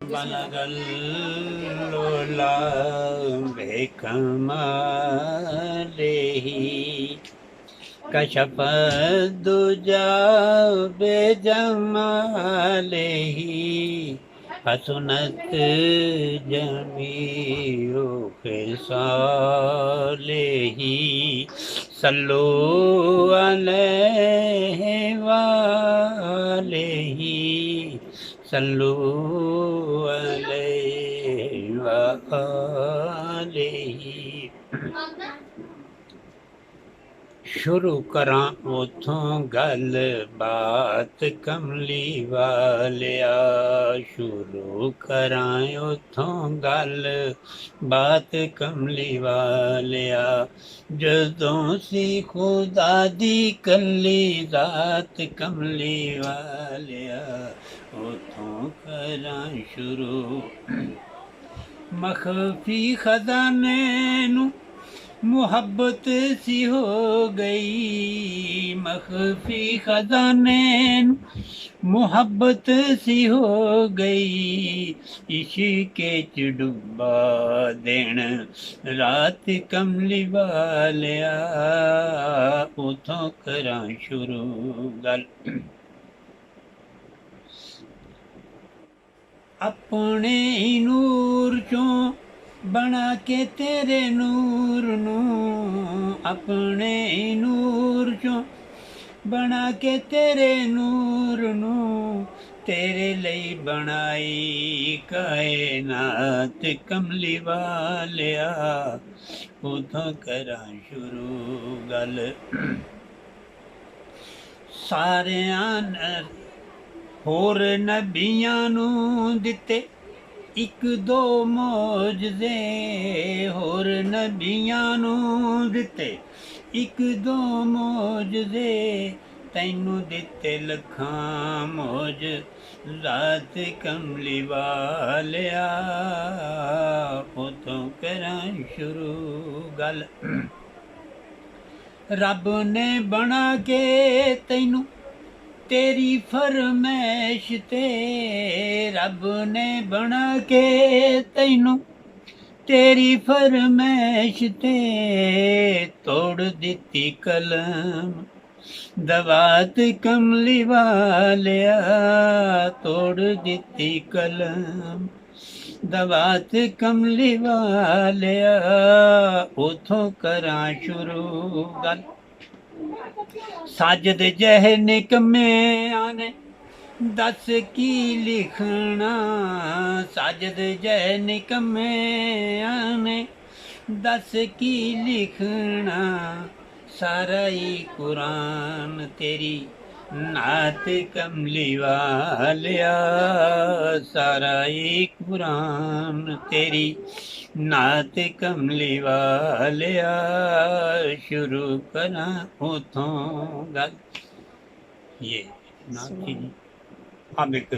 बनगल लोला बेकमालेही कशफ दुजा बेजमालेही हसनत जमीओ खिसालेही सल्लु अलैहि वालेही सल्लु अलैहि वालेही। शुरू करा उथों गल बात कमली वालिया, शुरू करा उथों गल बात कमली वालिया। जदों सी खुदा दी कली जात कमली वालिया, उथों करा शुरू। मखफी खजाने नू मुहब्बत सी हो गई, मखफी खजाने मुहब्बत सी हो गई। इश्क़े च डुब्बा दिन रात कमली वालिया, उथों करां शुरू गल। अपने नूर चों बना के तेरे नूर नू, अपने नूर चों बना के तेरे नूर नू, तेरे लिए बनाई कायनात कमली वालिया, उथों करां शुरू गल। सारियां होर नबियां नू दिते एक दो मौजज़े, होर नबियां नू दिते एक दो मौजज़े। तैनू दिते लखां मौजज़ात कमली वालिया, उथों करां शुरू गल। रब ने बना के तैनू तेरी फरमैश ते, रब ने बना के तैनू तेरी फरमैश ते, तोड़ दिती कलम दवात कमली वालिया, तोड़ दिती कलम दवात कमली वालिया, उथों करां शुरू गल। साजद जह निकमे आने दस की लिखना, साजद जह निकमे आने दस की लिखना। सारा ही कुरान तेरी नात कमली वालिया, सारा ही कुरान तेरी नात कमली वालिया, शुरू करा उथों गल। ये नात ही अब एक